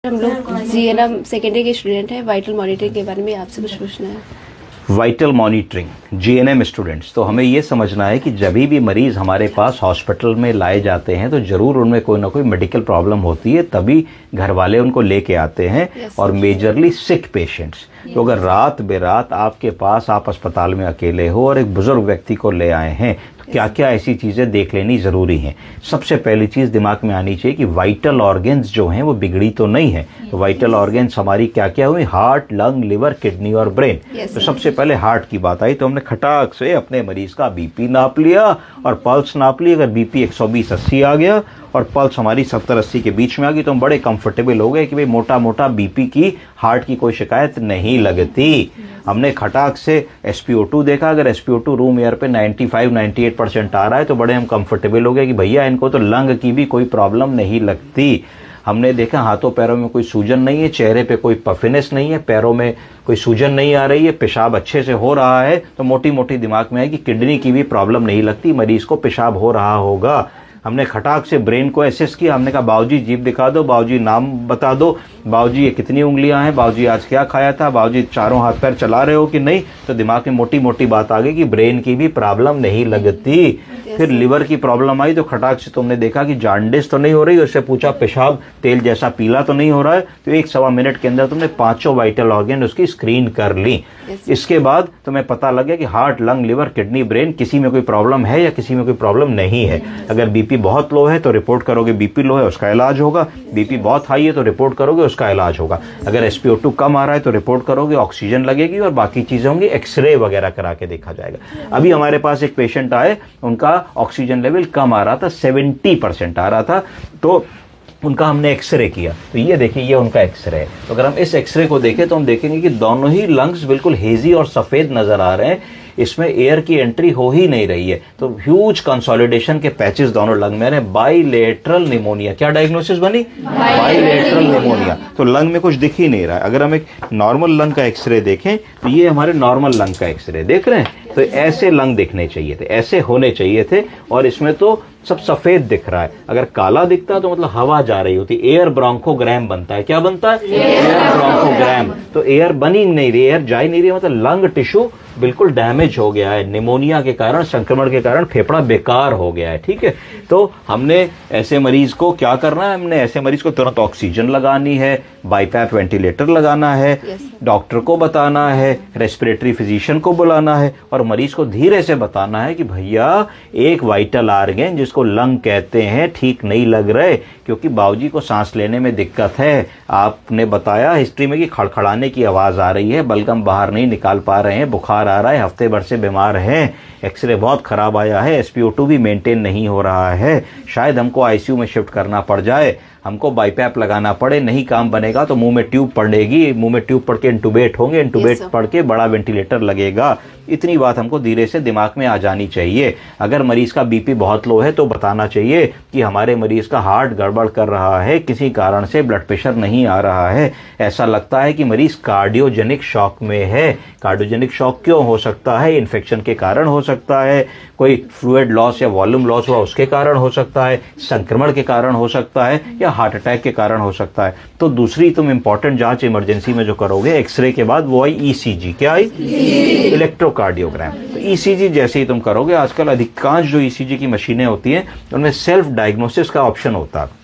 हम लोग GNM secondary के स्टूडेंट हैं। वाइटल मॉनिटरिंग के बारे में आपसे कुछ पूछना है। वाइटल मॉनिटरिंग जीएनएम स्टूडेंट्स, तो हमें ये समझना है कि जब भी मरीज़ हमारे पास हॉस्पिटल में लाए जाते हैं तो ज़रूर उनमें कोई ना कोई मेडिकल प्रॉब्लम होती है, तभी घर वाले उनको लेके आते हैं। और मेजरली सिक पेशेंट्स, तो अगर रात बेरात आपके पास आप अस्पताल में अकेले हो और एक बुजुर्ग व्यक्ति को ले आए हैं, तो क्या क्या ऐसी चीज़ें देख लेनी ज़रूरी हैं। सबसे पहली चीज़ दिमाग में आनी चाहिए कि वाइटल ऑर्गन्स जो हैं वो बिगड़ी तो नहीं है। तो वाइटल ऑर्गन्स हमारी क्या क्या हुई, हार्ट, लंग, लिवर, किडनी और ब्रेन। तो सबसे पहले हार्ट की बात आई तो हमने खटाक से अपने मरीज का बीपी नाप लिया और पल्स नाप ली। अगर बीपी 120/80 आ गया और पल्स हमारी 70-80 के बीच में आ गई तो हम बड़े कंफर्टेबल हो गए कि भाई मोटा मोटा बीपी की, हार्ट की कोई शिकायत नहीं लगती। हमने खटाक से SpO2 देखा, अगर SpO2 रूम एयर पे 95-98% आ रहा है तो बड़े हम कंफर्टेबल हो गए कि भैया इनको तो लंग की भी कोई प्रॉब्लम नहीं लगती। हमने देखा हाथों पैरों में कोई सूजन नहीं है, चेहरे पे कोई पफिनेस नहीं है, पैरों में कोई सूजन नहीं आ रही है, पेशाब अच्छे से हो रहा है, तो मोटी मोटी दिमाग में है कि किडनी की भी प्रॉब्लम नहीं लगती, मरीज को पेशाब हो रहा होगा। हमने खटाक से ब्रेन को एसेस किया, हमने कहा बाबूजी जीभ दिखा दो, बाबूजी नाम बता दो, बाबूजी ये कितनी उंगलियां हैं, बाबूजी आज क्या खाया था, बाबूजी चारों हाथ पैर चला रहे हो कि नहीं। तो दिमाग में मोटी मोटी बात आ गई कि ब्रेन की भी प्रॉब्लम नहीं लगती। फिर लिवर की प्रॉब्लम आई तो खटाक से तुमने देखा कि जांडिस तो नहीं हो रही, उससे पूछा पेशाब तेल जैसा पीला तो नहीं हो रहा है, तो 1-1.25 मिनट के अंदर तुमने 5 वाइटल ऑर्गन उसकी स्क्रीन कर ली। इसके बाद तुम्हें पता लग गया कि heart, lung, liver, kidney, brain किसी में कोई प्रॉब्लम है या किसी में कोई प्रॉब्लम नहीं है। अगर बीपी बहुत लो है तो रिपोर्ट करोगे बीपी लो है, उसका इलाज होगा। बीपी बहुत हाई है तो रिपोर्ट करोगे, उसका इलाज होगा। अगर SpO2 कम आ रहा है तो रिपोर्ट करोगे, ऑक्सीजन लगेगी और बाकी चीजें होंगी, एक्सरे वगैरह करा के देखा जाएगा। अभी हमारे पास एक पेशेंट आए, उनका ऑक्सीजन लेवल कम आ रहा था, 70% आ रहा था, तो उनका हमने एक्सरे किया। तो ये देखिए, ये उनका एक्सरे है। तो अगर हम इस एक्सरे को देखें तो हम देखेंगे कि दोनों ही लंग्स बिल्कुल हेजी और सफेद नजर आ रहे हैं, इसमें एयर की एंट्री हो ही नहीं रही है। तो ह्यूज कंसोलिडेशन के पैचेस दोनों लंग में है। बाइलेटरल निमोनिया, क्या डायग्नोसिस बनी? Bilateral pneumonia. तो लंग में कुछ दिख ही नहीं रहा है। अगर हम एक नॉर्मल लंग का एक्सरे देखें तो ये हमारे नॉर्मल लंग का एक्सरे देख रहे हैं, तो ऐसे लंग दिखने चाहिए थे, ऐसे होने चाहिए थे, और इसमें तो सब सफेद दिख रहा है। अगर काला दिखता तो मतलब हवा जा रही होती, एयर ब्रोंकोग्राम बनता है। क्या बनता है? Air bronchogram. तो एयर बनी नहीं रही, एयर जा ही नहीं रही, मतलब लंग टिश्यू बिल्कुल डैमेज हो गया है। निमोनिया के कारण, संक्रमण के कारण फेफड़ा बेकार हो गया है। ठीक है, तो हमने ऐसे मरीज को क्या करना है, हमने ऐसे मरीज को तुरंत ऑक्सीजन लगानी है, बाईपैप वेंटिलेटर लगाना है, डॉक्टर को बताना है, रेस्पिरेटरी फिजिशियन को बुलाना है और मरीज को धीरे से बताना है कि भैया एक वाइटल ऑर्गन जिसको लंग कहते हैं ठीक नहीं लग रहे, क्योंकि बाबूजी को सांस लेने में दिक्कत है। आपने बताया हिस्ट्री में कि खड़खड़ाने की आवाज आ रही है, बलगम बाहर नहीं निकाल पा रहे हैं, बुखार आ रहा है, हफ्ते भर से बीमार हैं, एक्सरे बहुत खराब आया है, SpO2 भी मेंटेन नहीं हो रहा है, शायद हमको ICU में शिफ्ट करना पड़ जाए, हमको बाईपैप लगाना पड़े, नहीं काम बनेगा तो मुंह में ट्यूब पड़ेगी, मुंह में ट्यूब पड़ के इंटूबेट होंगे, इंटूबेट पड़ के बड़ा वेंटिलेटर लगेगा। इतनी बात हमको धीरे से दिमाग में आ जानी चाहिए। अगर मरीज का बीपी बहुत लो है तो बताना चाहिए कि हमारे मरीज का हार्ट गड़बड़ कर रहा है, किसी कारण से ब्लड प्रेशर नहीं आ रहा है, ऐसा लगता है कि मरीज कार्डियोजेनिक शॉक में है। कार्डियोजेनिक शॉक क्यों हो सकता है? इन्फेक्शन के कारण हो सकता है, कोई फ्लूइड लॉस या वॉल्यूम लॉस हुआ उसके कारण हो सकता है, संक्रमण के कारण हो सकता है, या हार्ट अटैक के कारण हो सकता है। तो दूसरी तुम इंपॉर्टेंट जांच इमरजेंसी में जो करोगे एक्सरे के बाद, वो आई ECG। क्या आई? इलेक्ट्रोकार्डियोग्राम। तो ECG जैसे ही तुम करोगे, आजकल अधिकांश जो ECG की मशीनें होती हैं उनमें सेल्फ डायग्नोसिस का ऑप्शन होता है,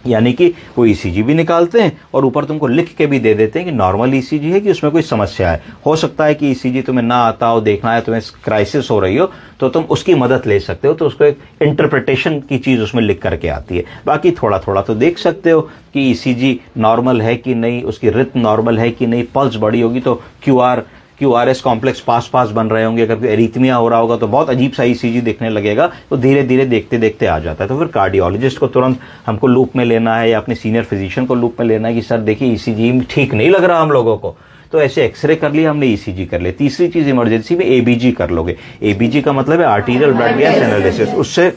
यानी कि वो ECG भी निकालते हैं और ऊपर तुमको लिख के भी दे देते हैं कि नॉर्मल ECG है कि उसमें कोई समस्या है। हो सकता है कि ECG तुम्हें ना आता हो, देखना है, तुम्हें क्राइसिस हो रही हो, तो तुम उसकी मदद ले सकते हो। तो उसको एक इंटरप्रिटेशन की चीज उसमें लिख करके आती है। बाकी थोड़ा थोड़ा तो देख सकते हो कि ECG नॉर्मल है कि नहीं, उसकी रिथम नॉर्मल है कि नहीं, पल्स बड़ी होगी तो QRS कॉम्प्लेक्स पास बन रहे होंगे, अगर एरिथमिया हो रहा होगा तो बहुत अजीब सा ECG दिखने लगेगा। तो धीरे धीरे देखते देखते आ जाता है। तो फिर कार्डियोलॉजिस्ट को तुरंत हमको लूप में लेना है या अपने सीनियर फिजिशियन को लूप में लेना है कि सर देखिए ECG ठीक नहीं लग रहा हम लोगों को। तो ऐसे एक्सरे कर लिया हमने, ECG कर लिया। तीसरी चीज इमरजेंसी में ABG कर लोगे। ABG का मतलब है आर्टीरियल ब्लड गैस एनालिसिस। उससे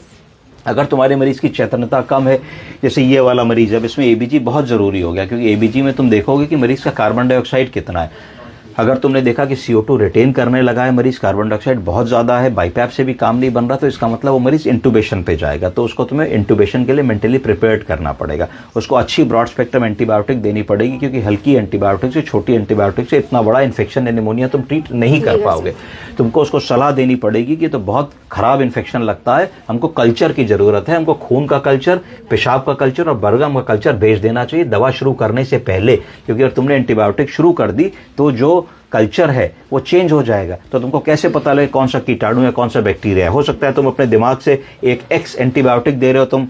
अगर तुम्हारे मरीज की चेतनता कम है, जैसे ये वाला मरीज है, अब इसमें ABG बहुत जरूरी हो गया, क्योंकि ABG में तुम देखोगे कि मरीज का कार्बन डाइऑक्साइड कितना है। अगर तुमने देखा कि CO2 रिटेन करने लगा है मरीज, कार्बन डाइऑक्साइड बहुत ज़्यादा है, बाईपैप से भी काम नहीं बन रहा, तो इसका मतलब वो मरीज इंटूबेशन पे जाएगा। तो उसको तुम्हें इंटूबेशन के लिए मेंटली प्रिपेयर्ड करना पड़ेगा। उसको अच्छी ब्रॉड स्पेक्ट्रम एंटीबायोटिक देनी पड़ेगी, क्योंकि हल्की एंटीबायोटिक से, छोटी एंटीबायोटिक से इतना बड़ा इन्फेक्शन या निमोनिया तुम ट्रीट नहीं कर पाओगे। तुमको उसको सलाह देनी पड़ेगी कि तो बहुत खराब इन्फेक्शन लगता है, हमको कल्चर की ज़रूरत है, हमको खून का कल्चर, पेशाब का कल्चर और बलगम का कल्चर भेज देना चाहिए दवा शुरू करने से पहले। क्योंकि अगर तुमने एंटीबायोटिक शुरू कर दी तो जो कल्चर है वो चेंज हो जाएगा। तो तुमको कैसे पता लगे कौन सा कीटाणु है, कौन सा बैक्टीरिया है? हो सकता है तुम अपने दिमाग से एक एक्स एंटीबायोटिक दे रहे हो, तुम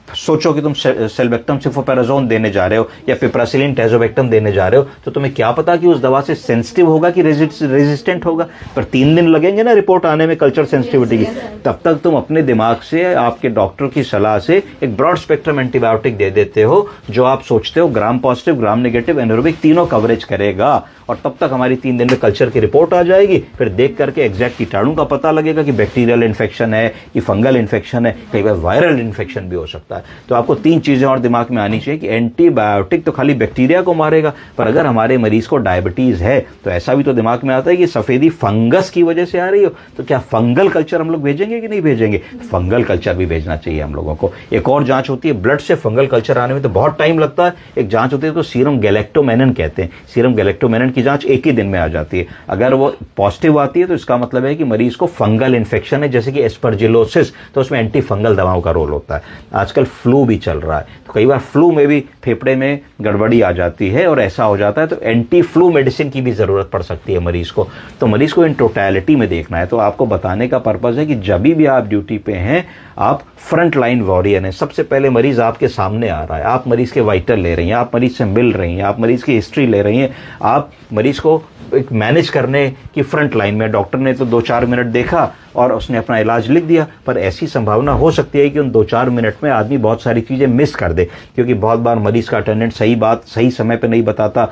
सोचो कि तुम सेल्बेक्टम सिफोपेराजोन देने जा रहे हो या पिप्रासिलिन टैजोबेक्टम देने जा रहे हो, तो तुम्हें क्या पता कि उस दवा से सेंसिटिव होगा कि रेजिस्टेंट होगा? पर 3 दिन लगेंगे ना रिपोर्ट आने में कल्चर सेंसिटिविटी की। तब तक तुम अपने दिमाग से, आपके डॉक्टर की सलाह से एक ब्रॉड स्पेक्ट्रम एंटीबायोटिक दे देते हो, जो आप सोचते हो gram positive, gram negative, anaerobic तीनों कवरेज करेगा। और तब तक हमारी 3 दिन में कल्चर की रिपोर्ट आ जाएगी। फिर देख करके एग्जैक्ट कीटाणु का पता लगेगा कि बैक्टीरियल इन्फेक्शन है कि फंगल इन्फेक्शन है, कई बार वायरल इन्फेक्शन भी हो सकता है। तो आपको 3 चीजें और दिमाग में आनी चाहिए कि एंटीबायोटिक तो खाली बैक्टीरिया को मारेगा, पर अगर हमारे मरीज को डायबिटीज है तो ऐसा भी तो दिमाग में आता है कि सफेदी फंगस की वजह से आ रही हो, तो क्या फंगल कल्चर हम लोग भेजेंगे कि नहीं भेजेंगे? फंगल कल्चर भी भेजना चाहिए हम लोगों को। एक और जांच होती है, ब्लड से फंगल कल्चर आने में तो बहुत टाइम लगता है। एक जांच होती है तो सीरम गैलेक्टोमेनिन कहते हैं, सीरम गैलेक्टोमेनिन की जांच एक ही दिन में आ जाती है। अगर वो पॉजिटिव आती है तो इसका मतलब है कि मरीज को फंगल इन्फेक्शन है, जैसे कि एस्परजिलोसिस, तो उसमें एंटी फंगल दवाओं का रोल होता है। आजकल फ्लू भी चल रहा है, तो कई बार फ्लू में भी फेफड़े में गड़बड़ी आ जाती है और ऐसा हो जाता है तो एंटी फ्लू मेडिसिन की भी जरूरत पड़ सकती है मरीज को। तो मरीज को इन टोटलिटी में देखना है। तो आपको बताने का पर्पज है कि जब भी आप ड्यूटी पे हैं, आप फ्रंट लाइन वॉरियर हैं। सबसे पहले मरीज आपके सामने आ रहा है, आप मरीज के वाइटल ले रही हैं, आप मरीज से मिल रही हैं, आप मरीज की हिस्ट्री ले रही हैं, आप मरीज को एक मैनेज करने की फ्रंट लाइन में। डॉक्टर ने तो 2-4 मिनट देखा और उसने अपना इलाज लिख दिया, पर ऐसी संभावना हो सकती है कि उन 2-4 मिनट में आदमी बहुत सारी चीजें मिस कर दे, क्योंकि बहुत बार मरीज का अटेंडेंट सही बात सही समय पे नहीं बताता।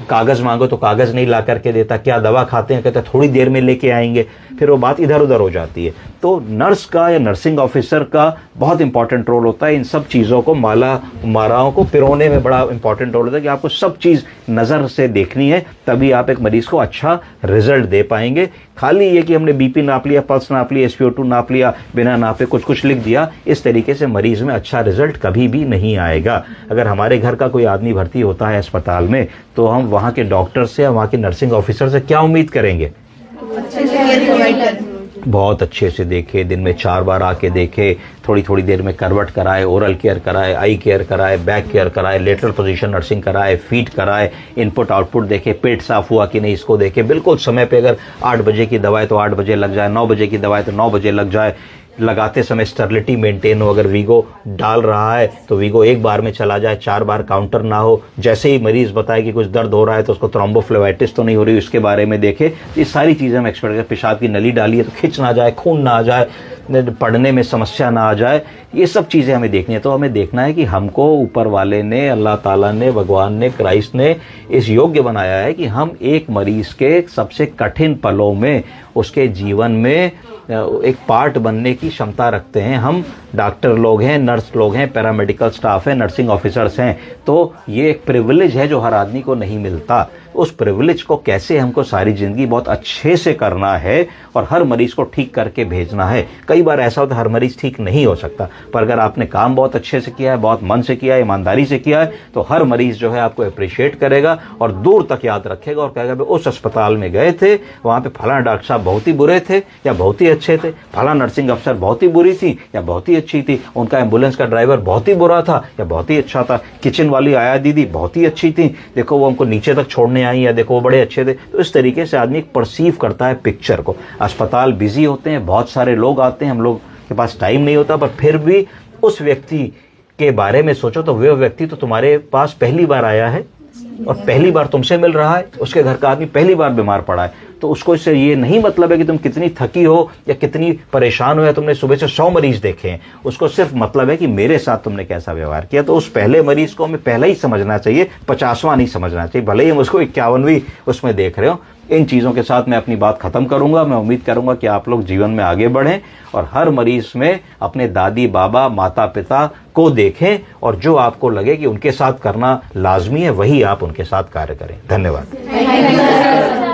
कागज मांगो तो कागज नहीं ला करके देता, क्या दवा खाते हैं कहते थोड़ी देर में लेके आएंगे, फिर वो बात इधर उधर हो जाती है। तो नर्स का या नर्सिंग ऑफिसर का बहुत इंपॉर्टेंट रोल होता है इन सब चीज़ों को माराओं को पिरोने में। बड़ा इंपॉर्टेंट रोल होता है कि आपको सब चीज़ नज़र से देखनी है, तभी आप एक मरीज को अच्छा रिजल्ट दे पाएंगे। खाली ये कि हमने बीपी नाप लिया, पल्स नाप लिया, SpO2 नाप लिया, बिना नापे कुछ लिख दिया, इस तरीके से मरीज में अच्छा रिजल्ट कभी भी नहीं आएगा। अगर हमारे घर का कोई आदमी भर्ती होता है अस्पताल में, तो हम वहाँ के डॉक्टर से, वहाँ के नर्सिंग ऑफिसर से क्या उम्मीद करेंगे? बहुत अच्छे से देखे, दिन में 4 बार आके देखे, थोड़ी देर में करवट कराए, ओरल केयर कराए, आई केयर कराए, बैक केयर कराए, लेटरल पोजीशन नर्सिंग कराए, फीट कराए, इनपुट आउटपुट देखे, पेट साफ हुआ कि नहीं इसको देखे, बिल्कुल समय पे। अगर 8 बजे की दवाई तो 8 बजे लग जाए, 9 बजे की दवाई तो 9 बजे लग जाए। लगाते समय स्टेरिलिटी मेंटेन हो, अगर वीगो डाल रहा है तो वीगो एक बार में चला जाए, 4 बार काउंटर ना हो। जैसे ही मरीज बताए कि कुछ दर्द हो रहा है तो उसको थ्रोम्बोफ्लेवाइटिस तो नहीं हो रही, उसके बारे में देखे। ये सारी चीज़ें हम एक्सपेक्ट करें। पेशाब की नली डाली है तो खिंच ना जाए, खून ना आ जाए, पढ़ने में समस्या ना आ जाए, ये सब चीज़ें हमें देखनी है। तो हमें देखना है कि हमको ऊपर वाले ने, अल्लाह ताला ने, भगवान ने, क्राइस्ट ने इस योग्य बनाया है कि हम एक मरीज के सबसे कठिन पलों में, उसके जीवन में एक पार्ट बनने की क्षमता रखते हैं। हम डॉक्टर लोग हैं, नर्स लोग हैं, पैरामेडिकल स्टाफ हैं, नर्सिंग ऑफिसर्स हैं। तो ये एक प्रिविलेज है जो हर आदमी को नहीं मिलता। उस प्रिविलेज को कैसे हमको सारी जिंदगी बहुत अच्छे से करना है और हर मरीज को ठीक करके भेजना है। कई बार ऐसा होता है हर मरीज ठीक नहीं हो सकता, पर अगर आपने काम बहुत अच्छे से किया है, बहुत मन से किया है, ईमानदारी से किया है, तो हर मरीज जो है आपको अप्रिशिएट करेगा और दूर तक याद रखेगा और कहेगा भाई उस अस्पताल में गए थे, वहाँ पे फलाना डॉक्टर साहब बहुत ही बुरे थे या बहुत ही अच्छे थे, फलाना नर्सिंग अफसर बहुत ही बुरी थी या बहुत ही अच्छी थी, उनका एम्बुलेंस का ड्राइवर बहुत ही बुरा था या बहुत ही अच्छा था, किचन वाली आया दीदी बहुत ही अच्छी थी, देखो वो हमको नीचे तक छोड़ने आई, या देखो वो बड़े अच्छे थे। तो इस तरीके से आदमी परसीव करता है पिक्चर को। अस्पताल बिजी होते हैं, बहुत सारे लोग आते हैं, हम लोग के पास टाइम नहीं होता, पर फिर भी उस व्यक्ति के बारे में सोचो तो वह व्यक्ति तो तुम्हारे पास पहली बार आया है और पहली बार तुमसे मिल रहा है, उसके घर का आदमी पहली बार बीमार पड़ा है। तो उसको इससे ये नहीं मतलब है कि तुम कितनी थकी हो या कितनी परेशान हो या तुमने सुबह से 100 मरीज देखे हैं, उसको सिर्फ मतलब है कि मेरे साथ तुमने कैसा व्यवहार किया। तो उस पहले मरीज को हमें पहले ही समझना चाहिए, 50वां नहीं समझना चाहिए, भले ही हम उसको 51वीं उसमें देख रहे हो। इन चीज़ों के साथ मैं अपनी बात खत्म करूंगा। मैं उम्मीद करूंगा कि आप लोग जीवन में आगे बढ़ें और हर मरीज में अपने दादी बाबा माता पिता को देखें और जो आपको लगे कि उनके साथ करना लाजमी है वही आप उनके साथ कार्य करें। धन्यवाद।